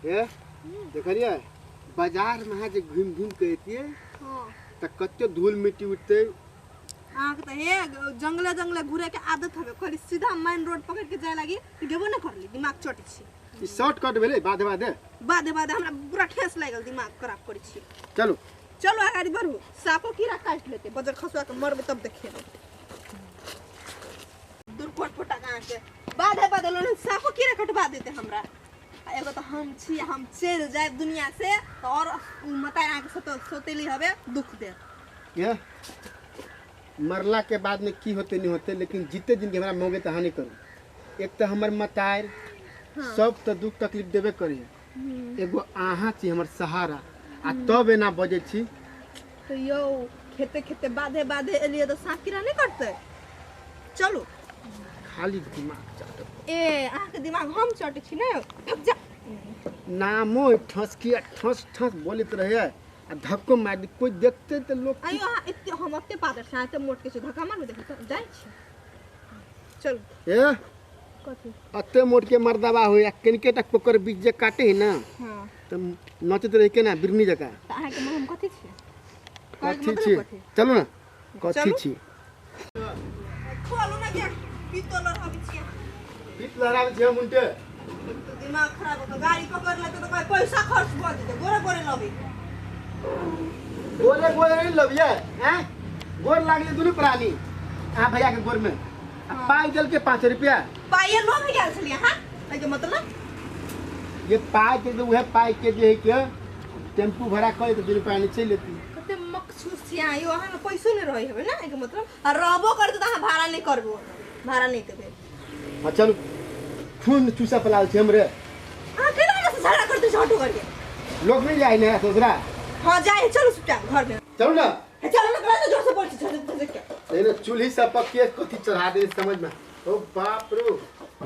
ये देखरिए बाजार में है जे घूम घूम के एतिए हां त कत्ते धूल मिट्टी उठते आके त हे जंगले जंगले घुरे के आदत हवे खाली सीधा मेन रोड पकड़ के जाय लागी गेबो न करली दिमाग चटी छी ई शॉर्टकट भेले बादे बादे हमरा पूरा ठेस लागल दिमाग खराब करी छी चलो चलो आगाड़ी बढ़ू सापो कीड़ा काट लेते बजर खसवा के मरबे तब देखेबे दूर फटफटा कहां के बादे लोन सापो कीड़ा कटवा देते हमरा एगो तो हम छी हम चल जाए दुनिया से और मता आके सोतेली हवे दुख दे ये मरला के बाद में की होते नहीं होते लेकिन जीते जिंदगी हमरा मोगे तो हानि करू एक तो हमर मतार हाँ। सब तो दुख तकलीफ देबे करी एगो आहा छी हमर सहारा आ तब एना बजे छी तो यो खेते खेते बाधे एलिए तो सांप कीड़ा नहीं कटते चलो खाली दिमाग चाटो ए आहा के दिमाग हम चटे छी ने भग जा नामो ठसकी ठस ठस बोलत रहे आ धक्को मार दी कोई देखते तो लोग आयो इत्ते हम अत्ते पातर साथे मोट के धक्का मार देखे तो जाय छी चल ए कथि अत्ते मोट के मर्दावा होया किनके तक पकड़ बीच जे काटे है ना हां त नचत रहे के ना बिरनी जका त आहा के हम कथि छी कथि छी चलो ना कथि छी खोलो ना के पितल हबी छी बीत लहरावे छे मुंटे दिमाग खराब हो तो गाड़ी पकड़ लेते तो कोई पैसा खर्च कर देते गोरे गोरे लबी गोरे गोरे नहीं लबिया हैं गोर लागले दुनु प्राणी आ भैया के गोर में पाई जल के 5 रुपया पाई लो भी गेल छलिए हां ए के मतलब ये पाई के वह पाई के जे के टेम्पू भाड़ा करे तो 2 रुपया नहीं चल लेती कते मखसूस छी आयो हां में पैसो नहीं रही है ना ए के मतलब आ रहबो करते तो हां भाड़ा नहीं करबो भाड़ा नहीं देबे हां चलो खून चूसा पलाल छे हमरे हां केना से झगड़ा करते झटो करके लोग नहीं जाए ना ससुरा हां जाए चलो चुपचाप घर में चलो ना चलो ना करा जोर से बोल छी नहीं ना चूल्ही सब पक्के कथि चढ़ा दे समझ में ओ बाप रे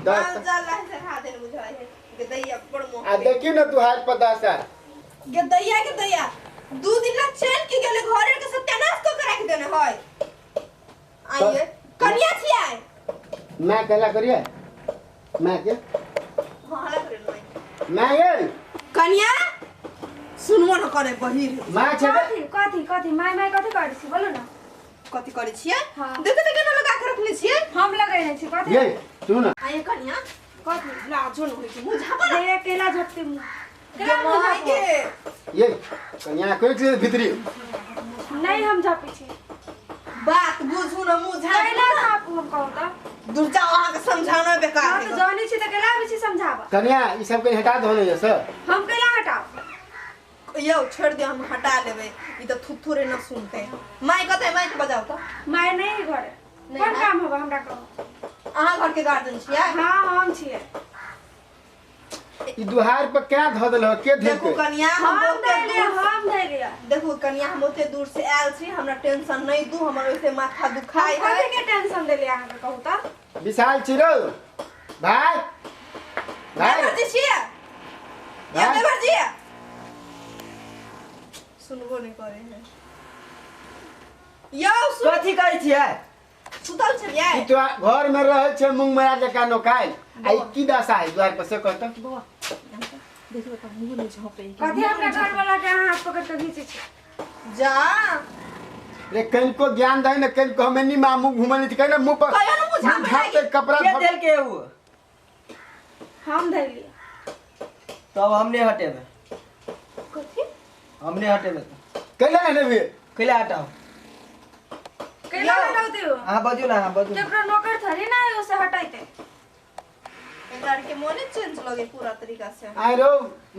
दाल जाला से खा देने बुझाई है के दैया बड़ मोह आ देखी ना तू हाथ पदासा के दैया 2 दिन ला चैन के गेले घरे के सत्यानाश तो करा के देने होय आइए कन्या छी आए मैं कहला करिए मैं के हां हला करे नहीं मैं ये कन्या सुनबो न करे बहिर मैं छे कथि माय कथि करै छी बोलो ना कथि करै छियै हां देखते त केना लगा के रखले छियै हम लगैने छी कथि ये सुन ना आइए कन्या कथि लाजो न होई छै मुझा पर ये केला झपते मु के मुझा के ये कन्या कोई के भीतरी नहीं हम झपी छी बात बुझू न मुझा केला आप हम कहू त दूर जाओ अहाँ के समझाना बेकार हां तो जानी छी त केला भी छी समझावा कन्या ई सब के हटा दो ने सर हम केला हटाओ यो छोड़ दियो हम हटा लेबे ई त थुथुरे न सुनते माई कहते माई के बजाओ त माय नहीं घर कोन काम होबा हमरा कहू अहाँ घर के गार्डन छियै हां हम छियै ई दुहार पर क्या ध देल हो के देखो धे कन्या हम धैर्य देखो कन्या हम ओते दूर से आयल छी हमरा टेंशन नहीं दू हमर ओइसे माथा दुखाई है कथि के टेंशन देले अहाँ के कहू त विशाल चिरो भाई भाई भरजी छियै ये भाई। भरजी सुनबो नहीं करे है यो सुन कथि कहै छियै सुतल छलियै ई तो घर में रहे छे मुंग मेरा जका नोकाई आई की दशा है द्वार पर से कहत देखो त मुंह नहीं झोपे कथि हमरा घर वाला के अहाँ हाथ पकड़ के घीचे छी जा रे कहीं को ज्ञान दे न कहीं को हमें नहीं मामू घुमने थी कहना मुंह पर कहियो न मुझा में मुंह पे कपड़ा के देल के वो हम धैर्य तब हमने हटेबे कथि हमने हटेबे कहला ने भी कैला हटाओ केला हटाउते हो हां बजू ना हां बजू केकरो नौकर थरी ना उसे हटाइते लड़के मोने चेंज लगे पूरा तरीका से आइ रो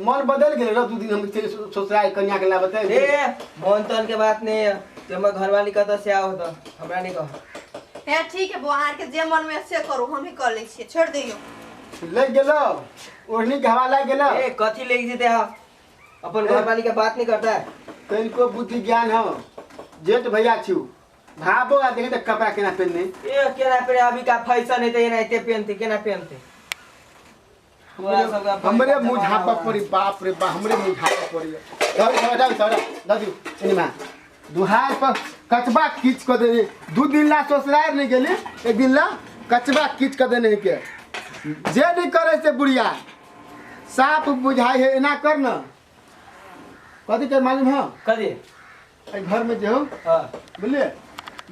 मन बदल गेल रो 2 दिन हम ससुराल कन्या के लाबते ए मोहन तन के बात नहीं है ते मैं घरवाली कहता से आओ तो हमरा नहीं कह है ठीक है बुआर के जे मन में से करो हम ही कर ले छिए छोड़ दियो लग गेलो ओढ़नी के हवा लग गेलो ए कथि लेके जेते हा अपन घरवाली के बात नहीं करता है कहीं को बुद्धि ज्ञान हो जेठ भैया छु भाबो आ देखे त कपड़ा केना पहनने ए केना पे अभी का फैशन है ते एनाइते पहनते केना पहनते हमरे मुझापा पड़ी बाप रे बा हमरे मुझापा पड़ी दादी दादी इनमा दुहार पर कचबा खींच कर दे 2 दिन ला ससुराल नहीं गेली एक दिन ला कचबा खींच कर देने के जे नहीं करे से बुढ़िया साफ बुझाई है ना कर न कथी कर मालूम है कदी घर में जो हां बोलिए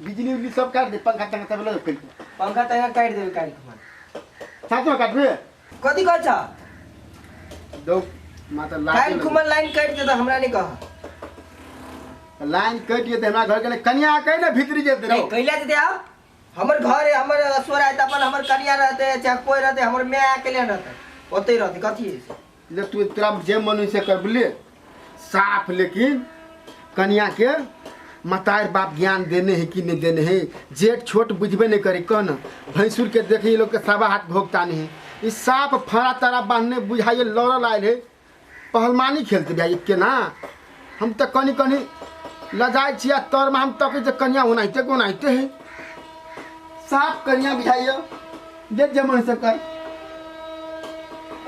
बिजली उजली सब काट दे पंखा तंखा सब लगा दे पंखा तंखा काट देबे काट के साथ में काटबे कदी कह छ दो माता लाइन लाइन कुमन लाइन काट दे त हमरा नहीं कह लाइन कट गए हमरा घर के कन्या कहे ना भीतरी जेते नहीं रहो कैला दे आओ हमर घर है हमर असवर है त अपन हमर कन्या रहते चाहे कोई रहते हमर मैं अकेले रहते ओते रहते कथी है जब तू तेरा जे मन से कर बोलिए साफ लेकिन कन्या के मतार बाप ज्ञान देने हैं कि नहीं देने हैं जेठ छोट बुझबे नहीं करे कौन भैंसुर के देखे ये लोग के सवा हाथ भोगता नहीं इस साफ फड़ा तारा बांधने बुझाइए लौड़ल आए है पहलवानी खेलते भाई के ना हम तो कनी कनी लजाए छिया तर में हम तक जो कन्या होनाइते को नाइते हैं साफ कन्या बुझाइए जे जमन से कर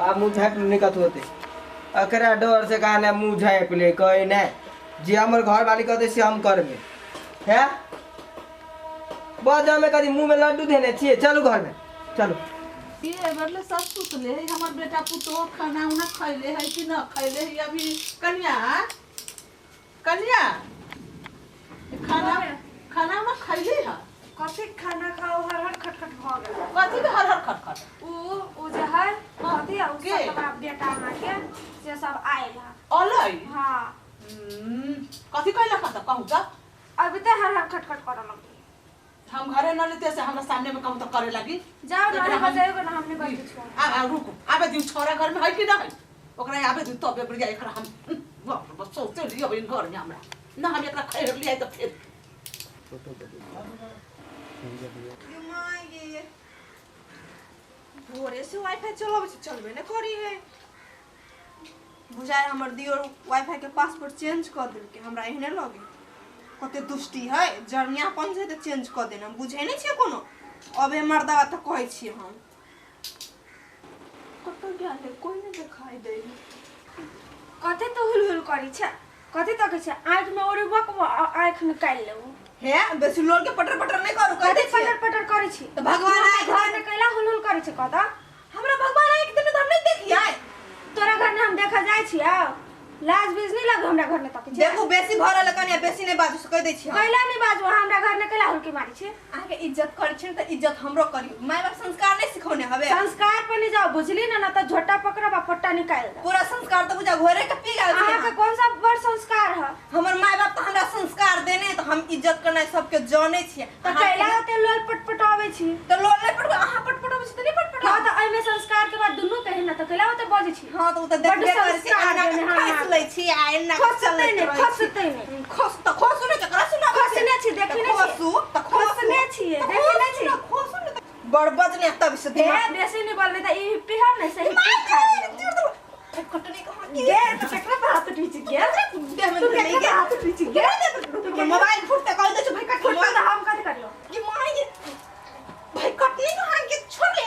आप मुंह झाट निकत होते अकरा डर से कहा ना मुंह झाए पले कहे ना जे हमर घर वाली कहते से हम करबे है बाजा में कदी मुंह में लड्डू देने छिए चलो घर में चलो ये बदले सब सुतले है हमर बेटा पुतो खाना उना खैले है कि न खैले है अभी कन्या कन्या खाना खाना उना खैले है कथी खाना खाओ हर हर खटखट भ गेल कथी के हर हर खटखट उ जे है कथी आ के? सब हमरा बेटा ना के से सब आएला अलै हां कथी कहला खाता कहू त अभी तो हर हर खटखट करे लगी हम घरे न लेते से हमरा सामने में कहू त करे लगी जाओ एकरा ना हम- बजाएगा ना हमने कर दिया आ रुको आबे दिउ छोरा घर में है कि नहीं ओकरा आबे दिउ तबे बढ़िया एकरा हम बाप रे सोचे लियो इन घर में हमरा ना हम एकरा खैर लिया त फिर भोरे से वाईफाई चलाबे से चलबे न करी है बुझाय हमर दियोर वाईफाई के पासवर्ड चेंज कर देलके हमरा एहने लगे कते दुष्टी है जर्नियापन से त चेंज कर देना बुझे नहीं छे कोनो अबे मर्दावा त कहै छी हम कत गेले कोई नहीं दिखाई दे कथी तो हुल हुल करी छ कथी तक छ आंख में ओरे बक आंख निकाल लेऊ हे बेसी लोल के पटर पटर नहीं करू कथी कथी पटर पटर करी छी तो भगवान आए घर में कैला हुल हुल करी छ कदा हमरा भगवान आए के दिन त हम नहीं देखिए तोरा घर में हम देखा जाय छिया लाज बीज नहीं लगे हमरा घर में तक देखो बेसी भरल कनिया बेसी नहीं बाजू से कह दे छी हम। कैला नहीं बाजू हमरा घर में कैला हुल के मारी छी अहाँ के इज्जत करै छी त इज्जत हमरो करियो माय बाप संस्कार नहीं सिखौने हवे संस्कार पर नहीं जाओ बुझली ना तो झोटा पकड़बा फट्टा निकाल दे पूरा संस्कार तो बुझा घोरे के पी गल अहाँ के कौन सा बड़ संस्कार है हमर माय बाप त हमरा संस्कार देने त हम इज्जत करना सबके जाने छिए तो कैला होते लोल पटपटावे छी तो लोल नहीं पड़बो अहाँ पटपटो से त नहीं पटपटो हां तो एमे संस्कार के बाद दुनु कहे ना तो कैला होते बजे छी हां तो त देखबे कर छी आना खस लै छी आइ ना खसते नहीं खस त खसु ने चकरा सुना खसने छी देखी नहीं खसु त खसने छी देखी नहीं छी खसु ने बड़बज ने तब से ए दिमाग बेसी नहीं बोलबे त ई पिहर नहीं सही खा कटनी कहां की गे तो केकरा पे हाथ उठी छी गे देह में तू नहीं केकरा पे गया हाथ उठी छी गे मोबाइल फुटते कह दे भाई कट फुटबा तो हम कथि करियो ये माय भाई कटनी कहां के छोड़ ले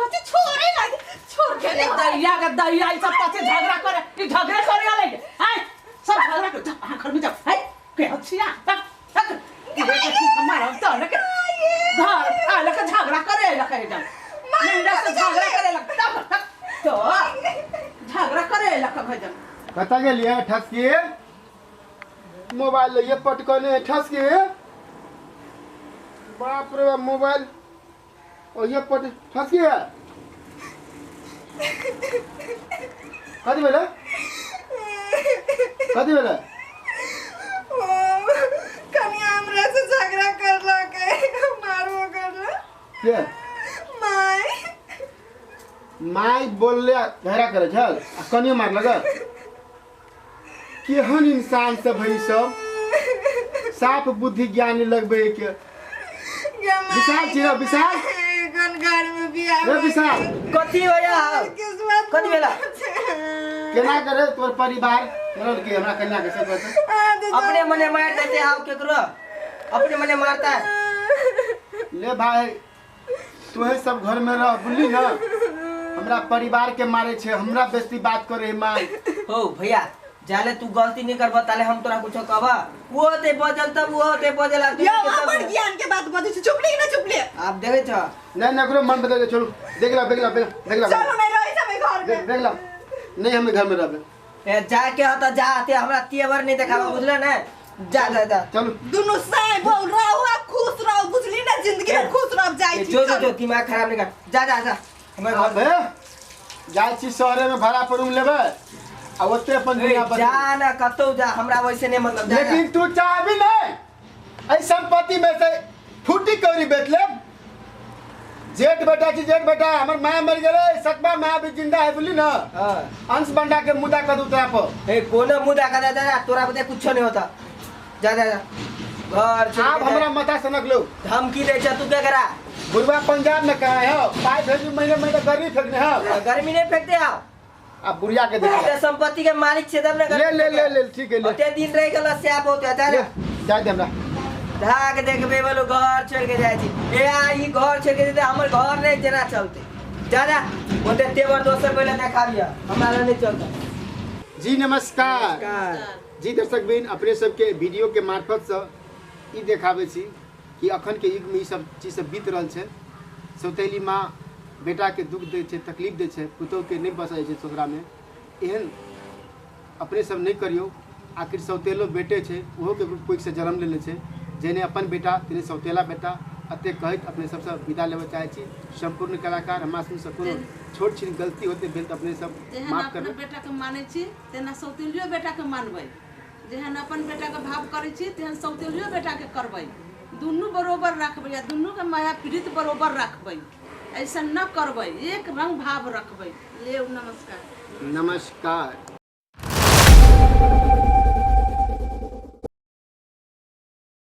कथि छोड़े लागे छोड़ के ले दैया के दैया ई सब पाछे झगड़ा करे ई झगड़े करे आले हाय सब झगड़ा कर जा घर में जा हाय के हछिया तक तक ये देखि हमारा तो लगे घर आ लगे झगड़ा करे लगे जा मुंडा से झगड़ा करे लगे तक तो झगड़ा करे लगे भजन कता गेलिए ठस के मोबाइल लिए पटकने ठस के बाप रे बाप मोबाइल और ये पट ठस के कथी भेले कथी भेले कन्या हमरा से झगड़ा करलके मारबो करल के माय माई बोलले झगड़ा करे छल आ कनियो मार लगा केहन इंसान सब भई सब साफ बुद्धि ज्ञान लगबे के विशाल छिरो विशाल कन घर में बियाह रे विशाल कथी होया किस्मत कथी भेला केना करे तोर परिवार केना के हमरा कन्या के सब कहते अपने मने मार देते हाउ केकरो अपने मने मारता है ले भाई तोहे सब घर में रह बुझली ना हमरा परिवार के मारे छे हमरा बेइज्जती बात करे माई हो भैया जाले तू गलती नहीं करबा ताले हम तोरा कुछो कहबा वो ते बजल तब वो ते बजल आ यो अपन ज्ञान के बात बजे से चुप ले ना चुप ले आप देखे छ नहीं नहीं करो मन बदल छोड़ देख ला चलो नहीं रही सब घर देख लो नहीं हमें घर में रहबे ए जाके हता जाते हमरा तेवर नहीं देखावा बुझले ना जा जा जा चलो दुनु साई बोल रहो आप खुश रहो बुझली ना जिंदगी में खुश रहो जाई छी जो दिमाग खराब नहीं कर जा जा जा हमारे घर अबे जाय छी शहर में भाड़ा पर रूम लेबे आ ओते अपन दुनिया बदल जा ना कतो जा हमरा वैसे नहीं मतलब जा लेकिन तू चाहबी नहीं ऐ संपत्ति में से फूटी कौरी बेच ले जेठ बेटा छी जेठ बेटा हमर मां मर गेले सतबा मां भी जिंदा है बोली ना हां अंश बंडा के मुदा कर दूतरा पर ए कोने मुदा का जा तोरा बते कुछ नहीं होता जा जा जा घर छोड़ आप के हमरा माथा सनक लो धमकी दे छ तू क्या करा बुरबा पंजाब में कहा है पाई भेजी महीने महीने गर्मी फेंकने है गर्मी नहीं फेंकते आओ अब बुढ़िया के देख ते संपत्ति के मालिक छे तब ना ले ठीक है ले ओते दिन रह गेल स्याप होते जा ले जा दे हमरा धाक देखबे बोलो घर छोड़ के जाय छी ए आई घर छोड़ के दे हमर घर नहीं जना चलते जा जा ओते तेवर दोसर पहले देखाबिया हमारा नहीं चलता जी नमस्कार जी दर्शक बहन अपने सबके वीडियो के मार्फत से ई देखाबे छी कि अखन के युग में ई सब चीज सब बीत रहल छै सौतेली माँ बेटा के दुख दे छै तकलीफ दे छै पुतोह के नहीं बसाय छै ससुरा में एहन अपने सब नहीं करियो आखिर सौतेलो बेटे छै ओहो के कोई से जन्म लेले छै जेने अपन बेटा तेने सौतेला बेटा अते कहत अपने सबसे विदा लेवे चाहे छी संपूर्ण कलाकार हमरा से कोनो छोट छिन गलती होते भेल त अपने सब माफ जेहन करबे अपन बेटा के माने छी तेना सौतेलियो बेटा के मानबै जेहन अपन बेटा के भाव करै छी तेहन सौतेलियो बेटा के करबै दुनू बरोबर रखबै या दुनू के माया पीड़ित बरोबर रखबै ऐसा न करबै एक रंग भाव रखबै ले नमस्कार नमस्कार।